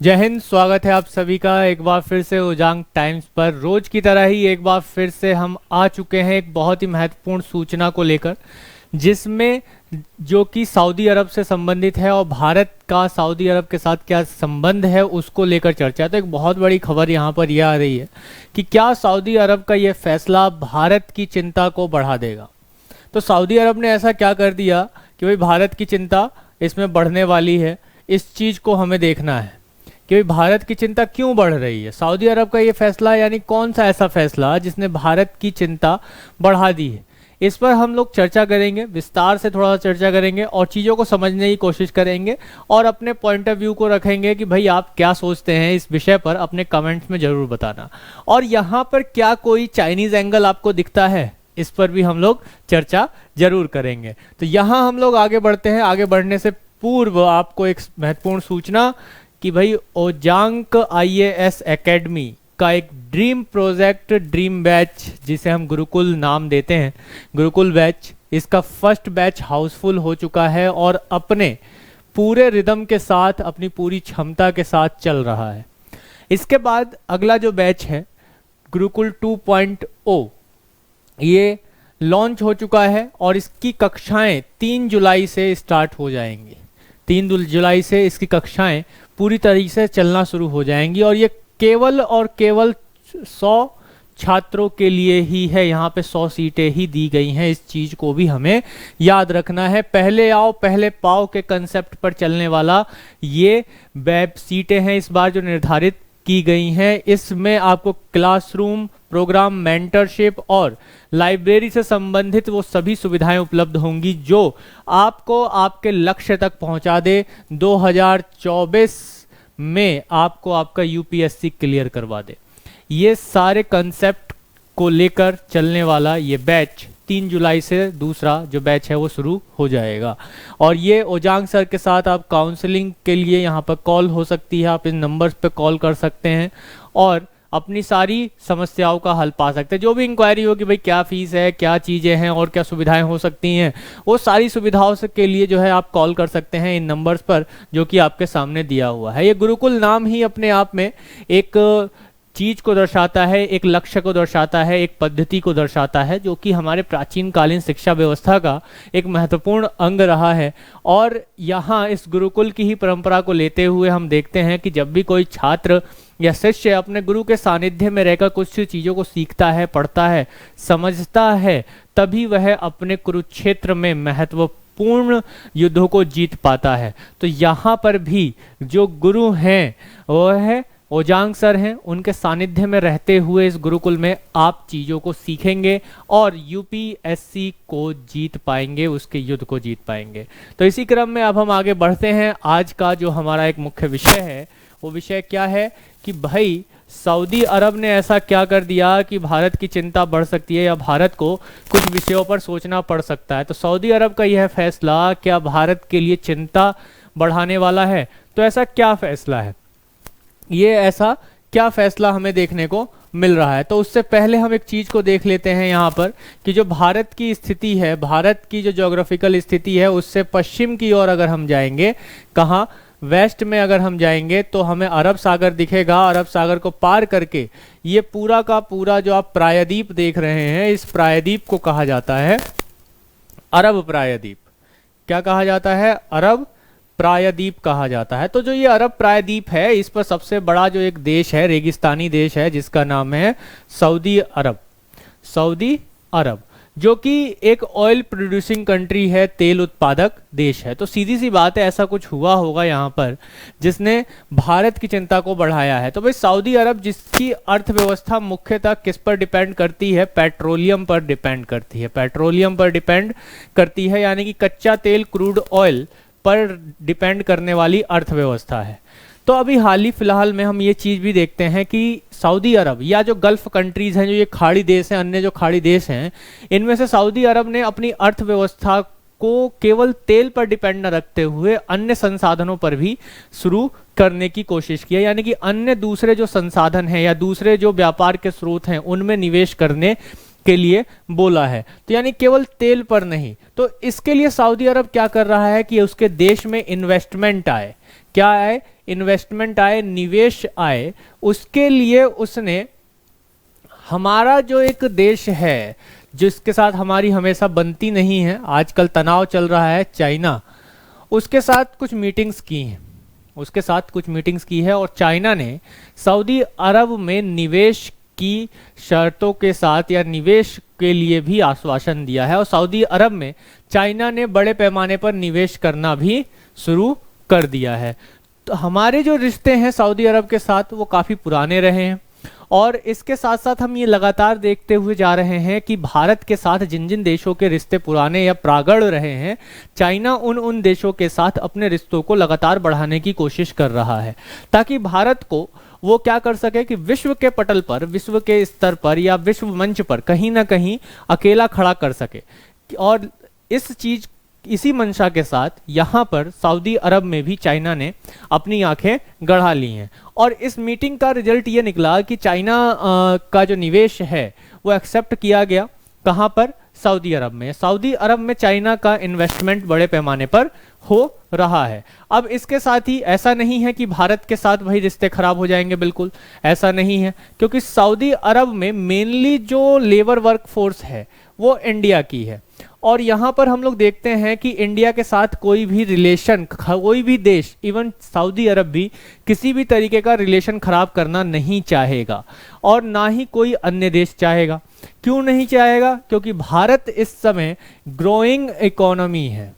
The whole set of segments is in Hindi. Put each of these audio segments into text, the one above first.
जय हिंद। स्वागत है आप सभी का एक बार फिर से उजांग टाइम्स पर। रोज की तरह ही एक बार फिर से हम आ चुके हैं एक बहुत ही महत्वपूर्ण सूचना को लेकर, जिसमें जो कि सऊदी अरब से संबंधित है और भारत का सऊदी अरब के साथ क्या संबंध है उसको लेकर चर्चा है। तो एक बहुत बड़ी खबर यहाँ पर यह आ रही है कि क्या सऊदी अरब का ये फैसला भारत की चिंता को बढ़ा देगा। तो सऊदी अरब ने ऐसा क्या कर दिया कि भाई भारत की चिंता इसमें बढ़ने वाली है। इस चीज़ को हमें देखना है कि भाई भारत की चिंता क्यों बढ़ रही है। सऊदी अरब का ये फैसला यानी कौन सा ऐसा फैसला जिसने भारत की चिंता बढ़ा दी है, इस पर हम लोग चर्चा करेंगे, विस्तार से थोड़ा सा चर्चा करेंगे और चीज़ों को समझने की कोशिश करेंगे और अपने पॉइंट ऑफ व्यू को रखेंगे कि भाई आप क्या सोचते हैं इस विषय पर। अपने कमेंट्स में ज़रूर बताना। और यहाँ पर क्या कोई चाइनीज़ एंगल आपको दिखता है, इस पर भी हम लोग चर्चा जरूर करेंगे। तो यहाँ हम लोग आगे बढ़ते हैं। आगे बढ़ने से पूर्व आपको एक महत्वपूर्ण सूचना कि भाई ओजांग IAS एकेडमी का एक ड्रीम प्रोजेक्ट, ड्रीम बैच, जिसे हम गुरुकुल नाम देते हैं, गुरुकुल बैच, इसका फर्स्ट बैच हाउसफुल हो चुका है और अपने पूरे रिदम के साथ, अपनी पूरी क्षमता के साथ चल रहा है। इसके बाद अगला जो बैच है गुरुकुल 2.0, ये लॉन्च हो चुका है और इसकी कक्षाएं 3 जुलाई से स्टार्ट हो जाएंगी। 3 जुलाई से इसकी कक्षाएं पूरी तरीके से चलना शुरू हो जाएंगी और ये केवल और केवल 100 छात्रों के लिए ही है। यहाँ पे 100 सीटें ही दी गई हैं। इस चीज़ को भी हमें याद रखना है। पहले आओ पहले पाओ के कंसेप्ट पर चलने वाला ये वेब सीटें हैं इस बार जो निर्धारित की गई हैं। इसमें आपको क्लासरूम प्रोग्राम, मेंटरशिप और लाइब्रेरी से संबंधित वो सभी सुविधाएं उपलब्ध होंगी जो आपको आपके लक्ष्य तक पहुंचा दे। 2024 में आपको आपका UPSC क्लियर करवा दे। ये सारे कंसेप्ट को लेकर चलने वाला ये बैच 3 जुलाई से दूसरा जो बैच है वो शुरू हो जाएगा। और ये ओजांग सर के साथ आप काउंसलिंग के लिए यहाँ पर कॉल हो सकती है। आप इन नंबर्स पे कॉल कर सकते हैं और अपनी सारी समस्याओं का हल पा सकते हैं। जो भी इंक्वायरी हो कि भाई क्या फीस है, क्या चीज़ें हैं और क्या सुविधाएं हो सकती हैं, वो सारी सुविधाओं से के लिए जो है आप कॉल कर सकते हैं इन नंबर्स पर जो कि आपके सामने दिया हुआ है। ये गुरुकुल नाम ही अपने आप में एक चीज को दर्शाता है, एक लक्ष्य को दर्शाता है, एक पद्धति को दर्शाता है जो कि हमारे प्राचीन कालीन शिक्षा व्यवस्था का एक महत्वपूर्ण अंग रहा है। और यहाँ इस गुरुकुल की ही परंपरा को लेते हुए हम देखते हैं कि जब भी कोई छात्र या शिष्य अपने गुरु के सानिध्य में रहकर कुछ चीज़ों को सीखता है, पढ़ता है, समझता है, तभी वह अपने कुरुक्षेत्र में महत्वपूर्ण युद्धों को जीत पाता है। तो यहाँ पर भी जो गुरु हैं वो है ओजांग सर हैं। उनके सानिध्य में रहते हुए इस गुरुकुल में आप चीज़ों को सीखेंगे और UPSC को जीत पाएंगे, उसके युद्ध को जीत पाएंगे। तो इसी क्रम में अब हम आगे बढ़ते हैं। आज का जो हमारा एक मुख्य विषय है वो विषय क्या है कि भाई सऊदी अरब ने ऐसा क्या कर दिया कि भारत की चिंता बढ़ सकती है या भारत को कुछ विषयों पर सोचना पड़ सकता है। तो सऊदी अरब का यह फैसला क्या भारत के लिए चिंता बढ़ाने वाला है? तो ऐसा क्या फैसला है, ये ऐसा क्या फैसला हमें देखने को मिल रहा है? तो उससे पहले हम एक चीज़ को देख लेते हैं यहाँ पर कि जो भारत की स्थिति है, भारत की जो ज्योग्राफिकल स्थिति है, उससे पश्चिम की ओर अगर हम जाएंगे, कहाँ, वेस्ट में अगर हम जाएंगे तो हमें अरब सागर दिखेगा। अरब सागर को पार करके ये पूरा का पूरा जो आप प्रायद्वीप देख रहे हैं, इस प्रायद्वीप को कहा जाता है अरब प्रायद्वीप। क्या कहा जाता है? अरब प्रायद्वीप कहा जाता है। तो जो ये अरब प्रायद्वीप है, इस पर सबसे बड़ा जो एक देश है, रेगिस्तानी देश है, जिसका नाम है सऊदी अरब। सऊदी अरब जो कि एक ऑयल प्रोड्यूसिंग कंट्री है, तेल उत्पादक देश है। तो सीधी सी बात है, ऐसा कुछ हुआ होगा यहाँ पर जिसने भारत की चिंता को बढ़ाया है। तो भाई सऊदी अरब जिसकी अर्थव्यवस्था मुख्यतः किस पर डिपेंड करती है? पेट्रोलियम पर डिपेंड करती है। पेट्रोलियम पर डिपेंड करती है यानी कि कच्चा तेल, क्रूड ऑयल पर डिपेंड करने वाली अर्थव्यवस्था है। तो अभी हाल ही फिलहाल में हम ये चीज़ भी देखते हैं कि सऊदी अरब या जो गल्फ कंट्रीज़ हैं, जो ये खाड़ी देश हैं, अन्य जो खाड़ी देश हैं, इनमें से सऊदी अरब ने अपनी अर्थव्यवस्था को केवल तेल पर डिपेंड न रखते हुए अन्य संसाधनों पर भी शुरू करने की कोशिश की है। यानी कि अन्य दूसरे जो संसाधन हैं या दूसरे जो व्यापार के स्रोत हैं उनमें निवेश करने के लिए बोला है। तो यानी केवल तेल पर नहीं। तो इसके लिए सऊदी अरब क्या कर रहा है कि उसके देश में इन्वेस्टमेंट आए। क्या आए? इन्वेस्टमेंट आए, निवेश आए, उसके लिए उसने हमारा जो एक देश है जिसके साथ हमारी हमेशा बनती नहीं है, आजकल तनाव चल रहा है, चाइना, उसके साथ कुछ मीटिंग्स की हैं, उसके साथ कुछ मीटिंग्स की है। और चाइना ने सऊदी अरब में निवेश की शर्तों के साथ या निवेश के लिए भी आश्वासन दिया है, और सऊदी अरब में चाइना ने बड़े पैमाने पर निवेश करना भी शुरू कर दिया है। तो हमारे जो रिश्ते हैं सऊदी अरब के साथ वो काफ़ी पुराने रहे हैं, और इसके साथ साथ हम ये लगातार देखते हुए जा रहे हैं कि भारत के साथ जिन जिन देशों के रिश्ते पुराने या प्रागढ़ रहे हैं, चाइना उन देशों के साथ अपने रिश्तों को लगातार बढ़ाने की कोशिश कर रहा है, ताकि भारत को वो क्या कर सके कि विश्व के पटल पर, विश्व के स्तर पर या विश्व मंच पर कहीं ना कहीं अकेला खड़ा कर सके। और इसी मंशा के साथ यहाँ पर सऊदी अरब में भी चाइना ने अपनी आंखें गड़ा ली हैं, और इस मीटिंग का रिजल्ट ये निकला कि चाइना का जो निवेश है वो एक्सेप्ट किया गया। कहाँ पर? सऊदी अरब में। सऊदी अरब में चाइना का इन्वेस्टमेंट बड़े पैमाने पर हो रहा है। अब इसके साथ ही ऐसा नहीं है कि भारत के साथ वही रिश्ते खराब हो जाएंगे, बिल्कुल ऐसा नहीं है, क्योंकि सऊदी अरब में मेनली जो लेबर वर्क फोर्स है वो इंडिया की है, और यहाँ पर हम लोग देखते हैं कि इंडिया के साथ कोई भी रिलेशन, कोई भी देश, इवन सऊदी अरब भी किसी भी तरीके का रिलेशन खराब करना नहीं चाहेगा, और ना ही कोई अन्य देश चाहेगा। क्यों नहीं चाहेगा? क्योंकि भारत इस समय ग्रोइंग इकोनॉमी है,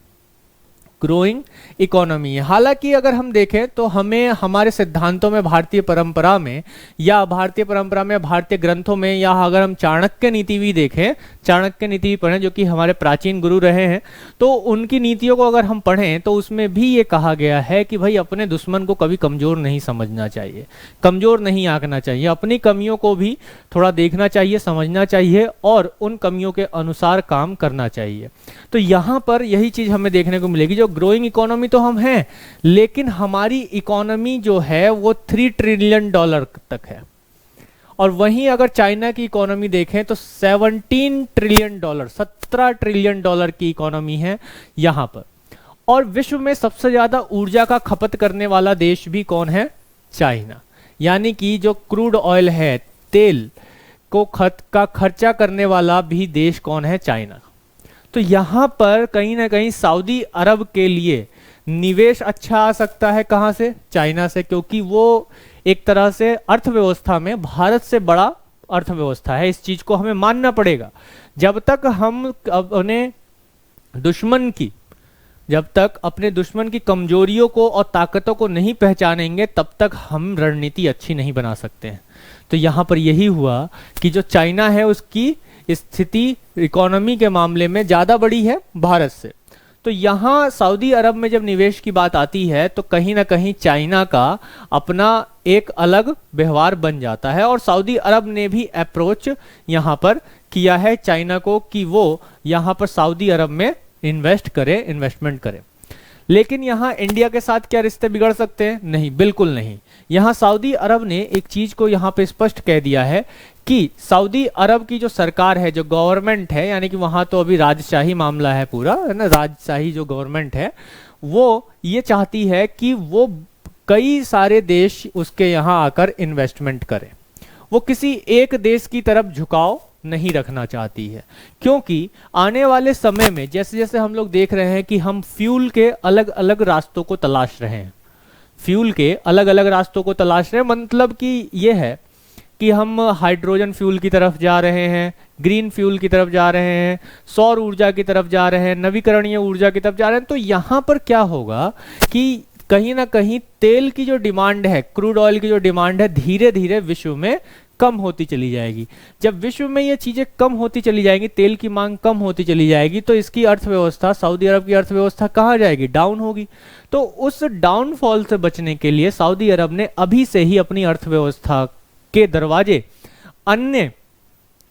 ग्रोइंग इकोनॉमी है। हालांकि अगर हम देखें तो हमें हमारे सिद्धांतों में, भारतीय परंपरा में, या भारतीय परंपरा में, भारतीय ग्रंथों में, या अगर हम चाणक्य नीति भी देखें, चाणक्य नीति भी पढ़ें जो कि हमारे प्राचीन गुरु रहे हैं, तो उनकी नीतियों को अगर हम पढ़ें तो उसमें भी ये कहा गया है कि भाई अपने दुश्मन को कभी कमजोर नहीं समझना चाहिए, कमजोर नहीं आंकना चाहिए, अपनी कमियों को भी थोड़ा देखना चाहिए, समझना चाहिए, और उन कमियों के अनुसार काम करना चाहिए। तो यहाँ पर यही चीज हमें देखने को मिलेगी। जो ग्रोइंग इकोनॉमी तो हम हैं, लेकिन हमारी इकोनॉमी जो है वो $3 ट्रिलियन तक है, और वहीं अगर चाइना की इकोनॉमी देखें तो $17 ट्रिलियन, $17 ट्रिलियन की इकोनॉमी है यहां पर। और विश्व में सबसे ज्यादा ऊर्जा का खपत करने वाला देश भी कौन है? चाइना। यानी कि जो क्रूड ऑयल है, तेल को खर्चा करने वाला भी देश कौन है? चाइना। तो यहां पर कहीं ना कहीं सऊदी अरब के लिए निवेश अच्छा आ सकता है। कहां से? चाइना से, क्योंकि वो एक तरह से अर्थव्यवस्था में भारत से बड़ा अर्थव्यवस्था है। इस चीज को हमें मानना पड़ेगा। जब तक हम अपने दुश्मन की कमजोरियों को और ताकतों को नहीं पहचानेंगे, तब तक हम रणनीति अच्छी नहीं बना सकते हैं। तो यहां पर यही हुआ कि जो चाइना है उसकी स्थिति इकोनॉमी के मामले में ज्यादा बड़ी है भारत से। तो यहाँ सऊदी अरब में जब निवेश की बात आती है तो कहीं ना कहीं चाइना का अपना एक अलग व्यवहार बन जाता है, और सऊदी अरब ने भी अप्रोच यहाँ पर किया है चाइना को कि वो यहाँ पर सऊदी अरब में इन्वेस्टमेंट करे। लेकिन यहाँ इंडिया के साथ क्या रिश्ते बिगड़ सकते हैं? नहीं, बिल्कुल नहीं। यहाँ सऊदी अरब ने एक चीज को यहाँ पे स्पष्ट कह दिया है कि सऊदी अरब की जो सरकार है, जो गवर्नमेंट है, यानी कि वहां तो अभी राजशाही मामला है पूरा, है ना, राजशाही जो गवर्नमेंट है वो ये चाहती है कि वो कई सारे देश उसके यहाँ आकर इन्वेस्टमेंट करें। वो किसी एक देश की तरफ झुकाव नहीं रखना चाहती है, क्योंकि आने वाले समय में जैसे जैसे हम लोग देख रहे हैं कि हम फ्यूल के अलग अलग रास्तों को तलाश रहे हैं, फ्यूल के अलग अलग रास्तों को तलाश रहे हैं, मतलब कि ये है कि हम हाइड्रोजन फ्यूल की तरफ जा रहे हैं, ग्रीन फ्यूल की तरफ जा रहे हैं, सौर ऊर्जा की तरफ जा रहे हैं, नवीकरणीय ऊर्जा की तरफ जा रहे हैं। तो यहाँ पर क्या होगा कि कहीं ना कहीं तेल की जो डिमांड है, क्रूड ऑयल की जो डिमांड है, धीरे धीरे विश्व में कम होती चली जाएगी। जब विश्व में ये चीजें कम होती चली जाएंगी, तेल की मांग कम होती चली जाएगी, तो इसकी अर्थव्यवस्था, सऊदी अरब की अर्थव्यवस्था कहाँ जाएगी? डाउन होगी। तो उस डाउनफॉल से बचने के लिए सऊदी अरब ने अभी से ही अपनी अर्थव्यवस्था के दरवाजे अन्य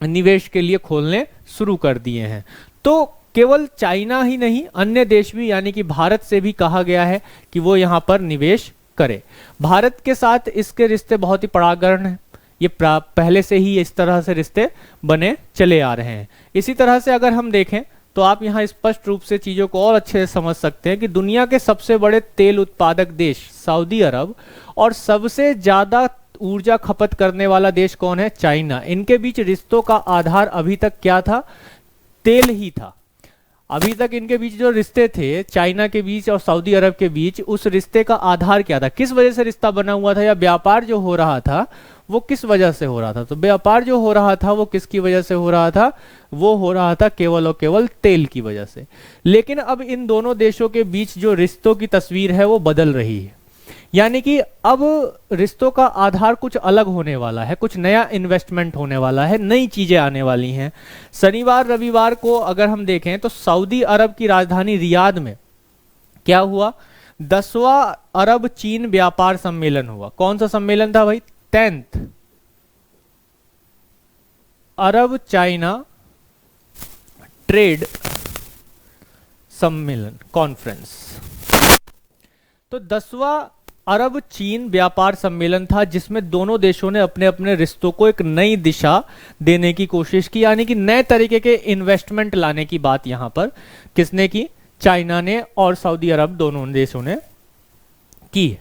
निवेश के लिए खोलने शुरू कर दिए हैं। तो केवल चाइना ही नहीं, अन्य देश भी, यानी कि भारत से भी कहा गया है कि वो यहाँ पर निवेश करे। भारत के साथ इसके रिश्ते बहुत ही परागण हैं, ये पहले से ही इस तरह से रिश्ते बने चले आ रहे हैं। इसी तरह से अगर हम देखें तो आप यहाँ स्पष्ट रूप से चीज़ों को और अच्छे से समझ सकते हैं कि दुनिया के सबसे बड़े तेल उत्पादक देश सऊदी अरब और सबसे ज़्यादा ऊर्जा खपत करने वाला देश कौन है? चाइना। इनके बीच रिश्तों का आधार अभी तक क्या था? तेल ही था। अभी तक इनके बीच जो रिश्ते थे चाइना के बीच और सऊदी अरब के बीच, उस रिश्ते का आधार क्या था? किस वजह से रिश्ता बना हुआ था, या व्यापार जो हो रहा था वो किस वजह से हो रहा था? तो व्यापार जो हो रहा था वो किसकी वजह से हो रहा था? वो हो रहा था केवल और केवल तेल की वजह से। लेकिन अब इन दोनों देशों के बीच जो रिश्तों की तस्वीर है वो बदल रही है, यानी कि अब रिश्तों का आधार कुछ अलग होने वाला है, कुछ नया इन्वेस्टमेंट होने वाला है, नई चीजें आने वाली हैं। शनिवार रविवार को अगर हम देखें तो सऊदी अरब की राजधानी रियाद में क्या हुआ? 10वां अरब चीन व्यापार सम्मेलन हुआ। कौन सा सम्मेलन था भाई? 10th अरब चाइना ट्रेड सम्मेलन कॉन्फ्रेंस। तो 10वां अरब चीन व्यापार सम्मेलन था जिसमें दोनों देशों ने अपने अपने रिश्तों को एक नई दिशा देने की कोशिश की, यानी कि नए तरीके के इन्वेस्टमेंट लाने की बात यहां पर किसने की? चाइना ने और सऊदी अरब दोनों देशों ने की।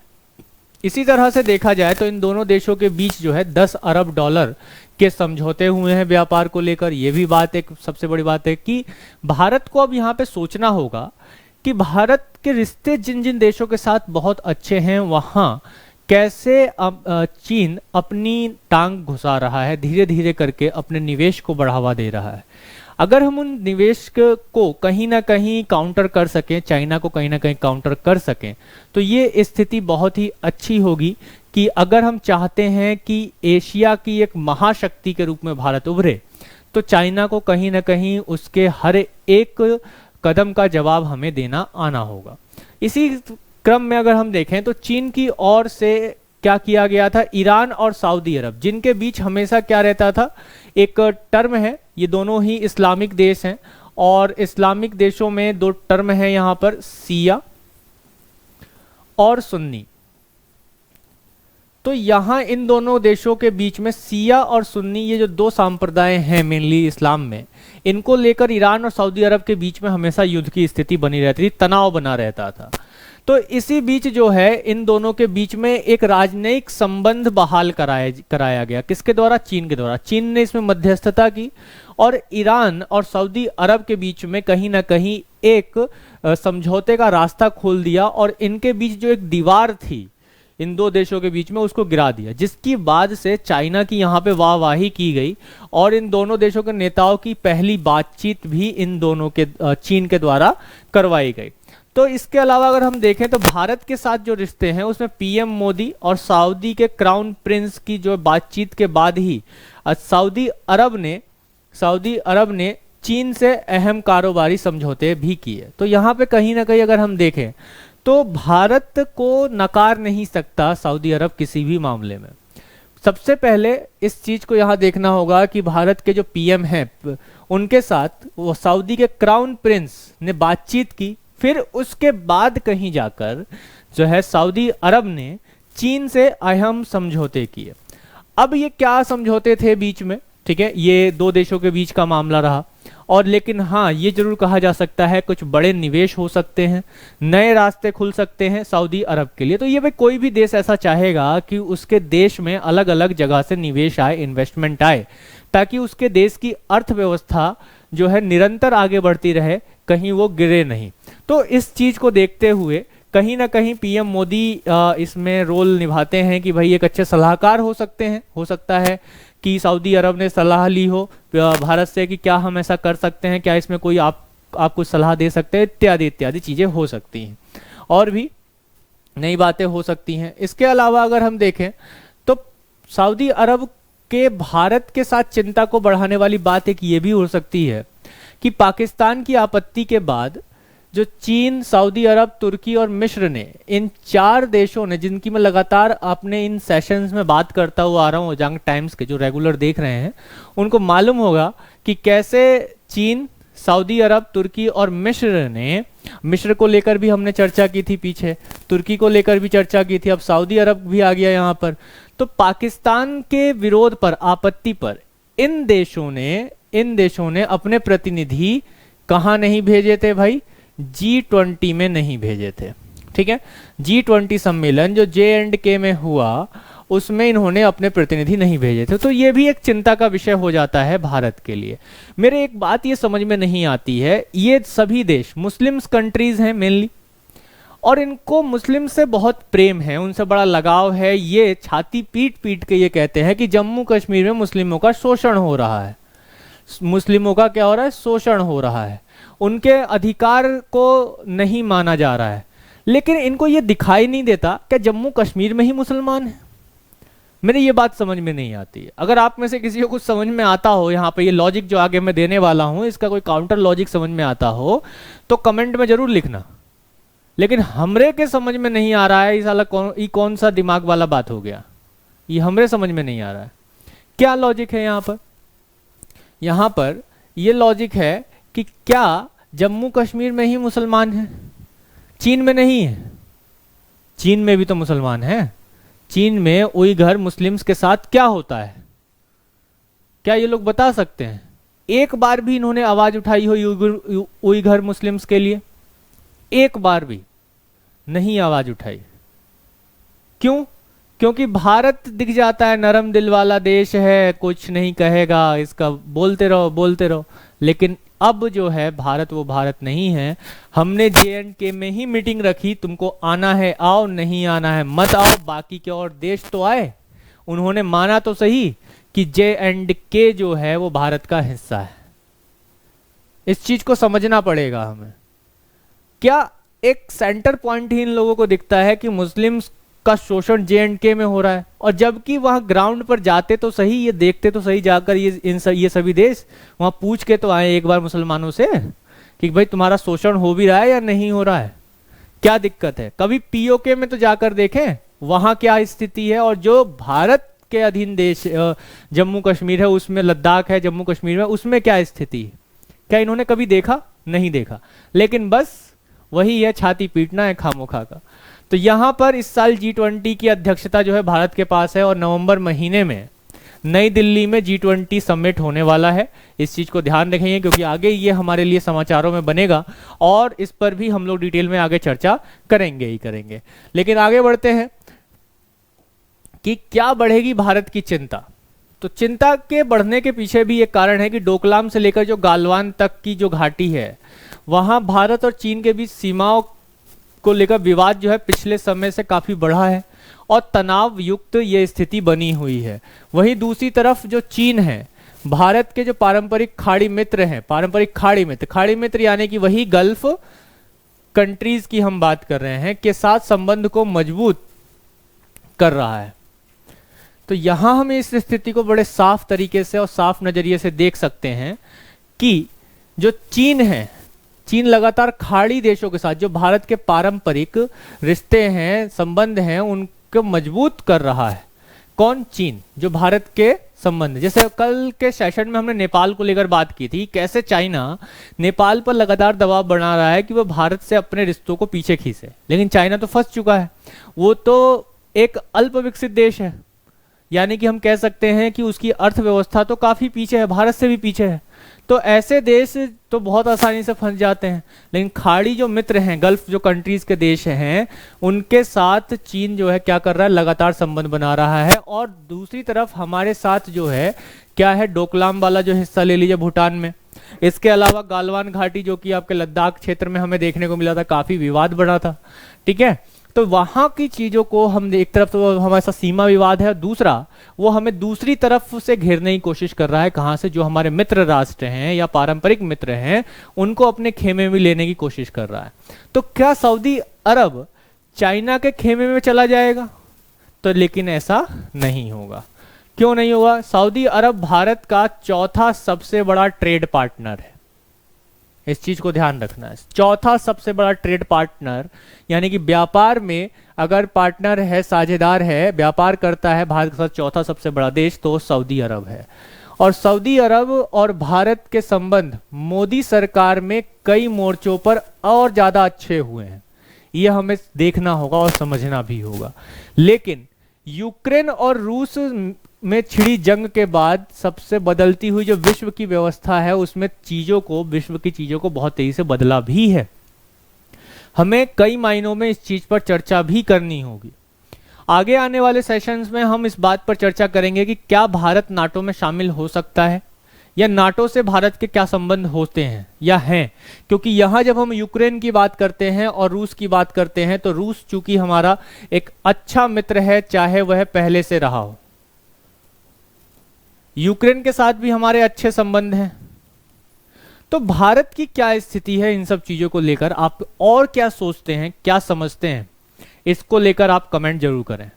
इसी तरह से देखा जाए तो इन दोनों देशों के बीच जो है 10 अरब डॉलर के समझौते हुए हैं व्यापार को लेकर। यह भी बात एक सबसे बड़ी बात है कि भारत को अब यहाँ पे सोचना होगा कि भारत के रिश्ते जिन जिन देशों के साथ बहुत अच्छे हैं वहाँ कैसे अब चीन अपनी टांग घुसा रहा है, धीरे धीरे करके अपने निवेश को बढ़ावा दे रहा है। अगर हम उन निवेश को कहीं ना कहीं काउंटर कर सकें, चाइना को कहीं ना कहीं काउंटर कर सकें, तो ये स्थिति बहुत ही अच्छी होगी कि अगर हम चाहते हैं कि एशिया की एक महाशक्ति के रूप में भारत उभरे, तो चाइना को कहीं ना कहीं उसके हर एक कदम का जवाब हमें देना आना होगा। इसी क्रम में अगर हम देखें तो चीन की ओर से क्या किया गया था? ईरान और सऊदी अरब जिनके बीच हमेशा क्या रहता था? एक टर्म है, ये दोनों ही इस्लामिक देश हैं और इस्लामिक देशों में दो टर्म है यहाँ पर, शिया और सुन्नी। तो यहाँ इन दोनों देशों के बीच में शिया और सुन्नी, ये जो दो संप्रदाय हैं मेनली इस्लाम में, इनको लेकर ईरान और सऊदी अरब के बीच में हमेशा युद्ध की स्थिति बनी रहती थी, तनाव बना रहता था। तो इसी बीच जो है इन दोनों के बीच में एक राजनयिक संबंध बहाल कराया गया। किसके द्वारा? चीन के द्वारा। चीन ने इसमें मध्यस्थता की और ईरान और सऊदी अरब के बीच में कहीं ना कहीं एक समझौते का रास्ता खोल दिया और इनके बीच जो एक दीवार थी इन दो देशों के बीच में उसको गिरा दिया, जिसकी बाद से चाइना की यहाँ पे वाहवाही की गई और इन दोनों देशों के नेताओं की पहली बातचीत भी इन दोनों के चीन के द्वारा करवाई गई। तो इसके अलावा अगर हम देखें तो भारत के साथ जो रिश्ते हैं उसमें पीएम मोदी और सऊदी के क्राउन प्रिंस की जो बातचीत के बाद ही सऊदी अरब ने चीन से अहम कारोबारी समझौते भी किए। तो यहाँ पे कहीं ना कहीं अगर हम देखें तो भारत को नकार नहीं सकता सऊदी अरब किसी भी मामले में। सबसे पहले इस चीज को यहाँ देखना होगा कि भारत के जो पीएम हैं उनके साथ वो सऊदी के क्राउन प्रिंस ने बातचीत की, फिर उसके बाद कहीं जाकर जो है सऊदी अरब ने चीन से अहम समझौते किए। अब ये क्या समझौते थे बीच में? ठीक है, ये दो देशों के बीच का मामला रहा और लेकिन हाँ ये जरूर कहा जा सकता है कुछ बड़े निवेश हो सकते हैं, नए रास्ते खुल सकते हैं सऊदी अरब के लिए। तो ये भाई कोई भी देश ऐसा चाहेगा कि उसके देश में अलग अलग जगह से निवेश आए, इन्वेस्टमेंट आए, ताकि उसके देश की अर्थव्यवस्था जो है निरंतर आगे बढ़ती रहे, कहीं वो गिरे नहीं। तो इस चीज को देखते हुए कहीं ना कहीं पीएम मोदी इसमें रोल निभाते हैं कि भाई एक अच्छे सलाहकार हो सकते हैं। हो सकता है कि सऊदी अरब ने सलाह ली हो भारत से कि क्या हम ऐसा कर सकते हैं, क्या इसमें कोई आप कुछ सलाह दे सकते हैं, इत्यादि इत्यादि चीज़ें हो सकती हैं और भी नई बातें हो सकती हैं। इसके अलावा अगर हम देखें तो सऊदी अरब के भारत के साथ चिंता को बढ़ाने वाली बात एक ये भी हो सकती है कि पाकिस्तान की आपत्ति के बाद जो चीन, सऊदी अरब, तुर्की और मिस्र ने, इन चार देशों ने, जिनकी मैं लगातार आपने इन सेशंस में बात करता हुआ आ रहा हूँ, जंग टाइम्स के जो रेगुलर देख रहे हैं उनको मालूम होगा कि कैसे चीन, सऊदी अरब, तुर्की और मिस्र ने, मिस्र को लेकर भी हमने चर्चा की थी पीछे, तुर्की को लेकर भी चर्चा की थी, अब सऊदी अरब भी आ गया यहाँ पर। तो पाकिस्तान के विरोध पर, आपत्ति पर इन देशों ने अपने प्रतिनिधि कहाँ नहीं भेजे थे भाई? G20 में नहीं भेजे थे, ठीक है। G20 सम्मेलन जो J&K में हुआ उसमें इन्होंने अपने प्रतिनिधि नहीं भेजे थे, तो ये भी एक चिंता का विषय हो जाता है भारत के लिए। मेरे एक बात ये समझ में नहीं आती है, ये सभी देश मुस्लिम्स कंट्रीज हैं मेनली, और इनको मुस्लिम से बहुत प्रेम है, उनसे बड़ा लगाव है। ये छाती पीट पीट के ये कहते हैं कि जम्मू कश्मीर में मुस्लिमों का शोषण हो रहा है, मुस्लिमों का क्या हो रहा है? शोषण हो रहा है, उनके अधिकार को नहीं माना जा रहा है। लेकिन इनको ये दिखाई नहीं देता कि जम्मू कश्मीर में ही मुसलमान हैं। मेरे ये बात समझ में नहीं आती है। अगर आप में से किसी को कुछ समझ में आता हो, यहाँ पे ये लॉजिक जो आगे मैं देने वाला हूँ इसका कोई काउंटर लॉजिक समझ में आता हो तो कमेंट में जरूर लिखना। लेकिन हमरे के समझ में नहीं आ रहा है, इस साला कौन सा दिमाग वाला बात हो गया, ये हमरे समझ में नहीं आ रहा है। क्या लॉजिक है यहाँ पर? यहाँ पर ये लॉजिक है कि क्या जम्मू कश्मीर में ही मुसलमान हैं, चीन में नहीं है? चीन में भी तो मुसलमान हैं। चीन में उइघर मुस्लिम्स के साथ क्या होता है, क्या ये लोग बता सकते हैं? एक बार भी इन्होंने आवाज उठाई हो उइघर मुस्लिम्स के लिए? एक बार भी नहीं आवाज उठाई। क्यों? क्योंकि भारत दिख जाता है नरम दिल वाला देश है, कुछ नहीं कहेगा, इसका बोलते रहो बोलते रहो। लेकिन अब जो है भारत वो भारत नहीं है। हमने J&K में ही मीटिंग रखी, तुमको आना है आओ, नहीं आना है मत आओ, बाकी के और देश तो आए। उन्होंने माना तो सही कि J&K जो है वो भारत का हिस्सा है। इस चीज को समझना पड़ेगा हमें। क्या एक सेंटर पॉइंट ही इन लोगों को दिखता है कि मुस्लिम्स का शोषण J&K में हो रहा है, और जबकि वहां ग्राउंड पर जाते तो सही, ये देखते तो सही जाकर, ये सभी देश वहां पूछ के तो आए एक बार मुसलमानों से कि भाई तुम्हारा शोषण हो भी रहा है या नहीं हो रहा है, क्या दिक्कत है। कभी POK में तो जाकर देखें वहां क्या स्थिति है, और जो भारत के अधीन देश जम्मू कश्मीर है उसमें, लद्दाख है जम्मू कश्मीर में, उसमें क्या स्थिति है, क्या इन्होंने कभी देखा? नहीं देखा। लेकिन बस वही है, छाती पीटना है खामोखा का। तो यहाँ पर इस साल G20 की अध्यक्षता जो है भारत के पास है, और नवंबर महीने में नई दिल्ली में G20 समिट होने वाला है। इस चीज को ध्यान रखेंगे क्योंकि आगे ये हमारे लिए समाचारों में बनेगा, और इस पर भी हम लोग डिटेल में आगे चर्चा करेंगे ही करेंगे। लेकिन आगे बढ़ते हैं कि क्या बढ़ेगी भारत की चिंता। तो चिंता के बढ़ने के पीछे भी एक कारण है कि डोकलाम से लेकर जो गालवान तक की जो घाटी है, वहां भारत और चीन के बीच सीमाओं को लेकर विवाद जो है पिछले समय से काफी बढ़ा है, और तनाव युक्त ये स्थिति बनी हुई है। वहीं दूसरी तरफ जो चीन है, भारत के जो पारंपरिक खाड़ी मित्र हैं, पारंपरिक खाड़ी मित्र यानी कि वही गल्फ कंट्रीज की हम बात कर रहे हैं, के साथ संबंध को मजबूत कर रहा है। तो यहां हम इस स्थिति को बड़े साफ तरीके से और साफ नजरिए से देख सकते हैं कि जो चीन है, चीन लगातार खाड़ी देशों के साथ जो भारत के पारंपरिक रिश्ते हैं, संबंध हैं, उनको मजबूत कर रहा है। कौन? चीन, जो भारत के संबंध, जैसे कल के सेशन में हमने नेपाल को लेकर बात की थी, कैसे चाइना नेपाल पर लगातार दबाव बना रहा है कि वह भारत से अपने रिश्तों को पीछे खींचे। लेकिन चाइना तो फंस चुका है, वो तो एक अल्प विकसित देश है, यानी कि हम कह सकते हैं कि उसकी अर्थव्यवस्था तो काफी पीछे है, भारत से भी पीछे है। तो ऐसे देश तो बहुत आसानी से फंस जाते हैं। लेकिन खाड़ी जो मित्र हैं, गल्फ जो कंट्रीज के देश हैं, उनके साथ चीन जो है क्या कर रहा है, लगातार संबंध बना रहा है। और दूसरी तरफ हमारे साथ जो है क्या है, डोकलाम वाला जो हिस्सा ले लीजिए भूटान में, इसके अलावा गालवान घाटी जो कि आपके लद्दाख क्षेत्र में हमें देखने को मिला था, काफी विवाद बना था, ठीक है। तो वहां की चीजों को हम एक तरफ तो हमारे साथ सीमा विवाद है, दूसरा वो हमें दूसरी तरफ से घेरने की कोशिश कर रहा है। कहां से? जो हमारे मित्र राष्ट्र हैं या पारंपरिक मित्र हैं, उनको अपने खेमे में लेने की कोशिश कर रहा है। तो क्या सऊदी अरब चाइना के खेमे में चला जाएगा? तो लेकिन ऐसा नहीं होगा। क्यों नहीं होगा? सऊदी अरब भारत का चौथा सबसे बड़ा ट्रेड पार्टनर है, इस चीज को ध्यान रखना है। चौथा सबसे बड़ा ट्रेड पार्टनर, यानी कि व्यापार में अगर पार्टनर है, साझेदार है, व्यापार करता है भारत के साथ चौथा सबसे बड़ा देश, तो सऊदी अरब है। और सऊदी अरब और भारत के संबंध मोदी सरकार में कई मोर्चों पर और ज्यादा अच्छे हुए हैं, ये हमें देखना होगा और समझना भी होगा। लेकिन यूक्रेन और रूस में छिड़ी जंग के बाद सबसे बदलती हुई जो विश्व की व्यवस्था है, उसमें विश्व की चीजों को बहुत तेजी से बदला भी है। हमें कई मायनों में इस चीज पर चर्चा भी करनी होगी। आगे आने वाले सेशंस में हम इस बात पर चर्चा करेंगे कि क्या भारत नाटो में शामिल हो सकता है, या नाटो से भारत के क्या संबंध होते हैं या हैं। क्योंकि यहां जब हम यूक्रेन की बात करते हैं और रूस की बात करते हैं, तो रूस चूंकि हमारा एक अच्छा मित्र है, चाहे वह पहले से रहा हो। यूक्रेन के साथ भी हमारे अच्छे संबंध हैं। तो भारत की क्या स्थिति है इन सब चीजों को लेकर, आप और क्या सोचते हैं, क्या समझते हैं, इसको लेकर आप कमेंट जरूर करें।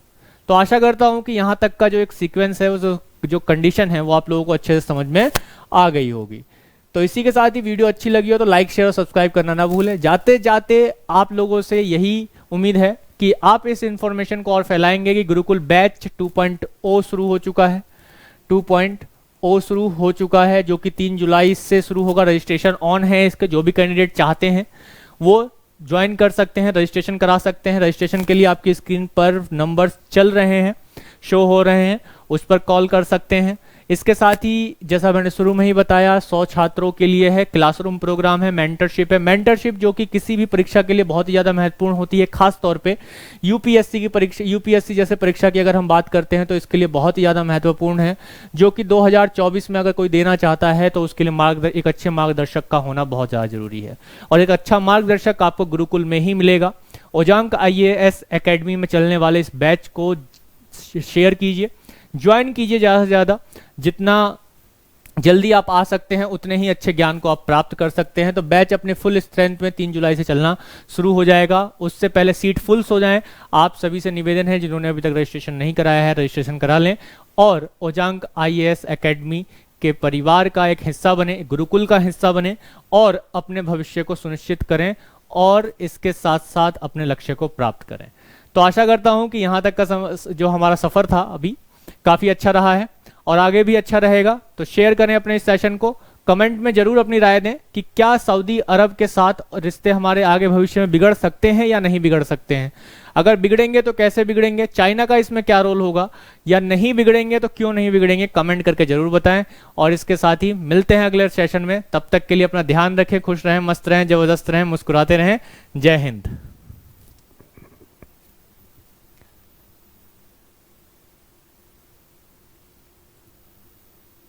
तो आशा करता हूं कि यहां तक का जो एक सीक्वेंस है, जो कंडीशन है, वो आप लोगों को अच्छे से समझ में आ गई होगी। तो इसी के साथ ही वीडियो अच्छी लगी हो तो लाइक, शेयर और सब्सक्राइब करना ना भूलें। जाते जाते आप लोगों से यही उम्मीद है कि आप इस इंफॉर्मेशन को और फैलाएंगे कि गुरुकुल बैच 2.0 शुरू हो चुका है। 2.0 शुरू हो चुका है, जो कि 3 जुलाई से शुरू होगा। रजिस्ट्रेशन ऑन है, इसके जो भी कैंडिडेट चाहते हैं वो ज्वाइन कर सकते हैं, रजिस्ट्रेशन करा सकते हैं। रजिस्ट्रेशन के लिए आपकी स्क्रीन पर नंबर चल रहे हैं, शो हो रहे हैं, उस पर कॉल कर सकते हैं। इसके साथ ही जैसा मैंने शुरू में ही बताया, 100 छात्रों के लिए है, क्लासरूम प्रोग्राम है, मेंटरशिप है। मेंटरशिप जो कि किसी भी परीक्षा के लिए बहुत ही ज़्यादा महत्वपूर्ण होती है, खास तौर पे यूपीएससी की परीक्षा, यूपीएससी जैसे परीक्षा की अगर हम बात करते हैं तो इसके लिए बहुत ही ज़्यादा महत्वपूर्ण है, जो कि 2024 में अगर कोई देना चाहता है तो उसके लिए एक अच्छे मार्गदर्शक का होना बहुत ज़्यादा जरूरी है। और एक अच्छा मार्गदर्शक आपको गुरुकुल में ही मिलेगा। ओजांक IAS एकेडमी में चलने वाले इस बैच को शेयर कीजिए, ज्वाइन कीजिए ज़्यादा से ज़्यादा। जितना जल्दी आप आ सकते हैं उतने ही अच्छे ज्ञान को आप प्राप्त कर सकते हैं। तो बैच अपने फुल स्ट्रेंथ में 3 जुलाई से चलना शुरू हो जाएगा। उससे पहले सीट फुल्स हो जाएं। आप सभी से निवेदन है, जिन्होंने अभी तक रजिस्ट्रेशन नहीं कराया है, रजिस्ट्रेशन करा लें और ओजांक IAS एकेडमी के परिवार का एक हिस्सा बने, गुरुकुल का हिस्सा बने और अपने भविष्य को सुनिश्चित करें और इसके साथ साथ अपने लक्ष्य को प्राप्त करें। तो आशा करता हूं कि यहाँ तक का जो हमारा सफ़र था अभी काफ़ी अच्छा रहा है और आगे भी अच्छा रहेगा। तो शेयर करें अपने इस सेशन को, कमेंट में जरूर अपनी राय दें कि क्या सऊदी अरब के साथ रिश्ते हमारे आगे भविष्य में बिगड़ सकते हैं या नहीं बिगड़ सकते हैं। अगर बिगड़ेंगे तो कैसे बिगड़ेंगे, चाइना का इसमें क्या रोल होगा, या नहीं बिगड़ेंगे तो क्यों नहीं बिगड़ेंगे, कमेंट करके जरूर बताएं। और इसके साथ ही मिलते हैं अगले सेशन में। तब तक के लिए अपना ध्यान रखें, खुश रहें, मस्त रहें, जबरदस्त रहें, मुस्कुराते रहें। जय हिंद।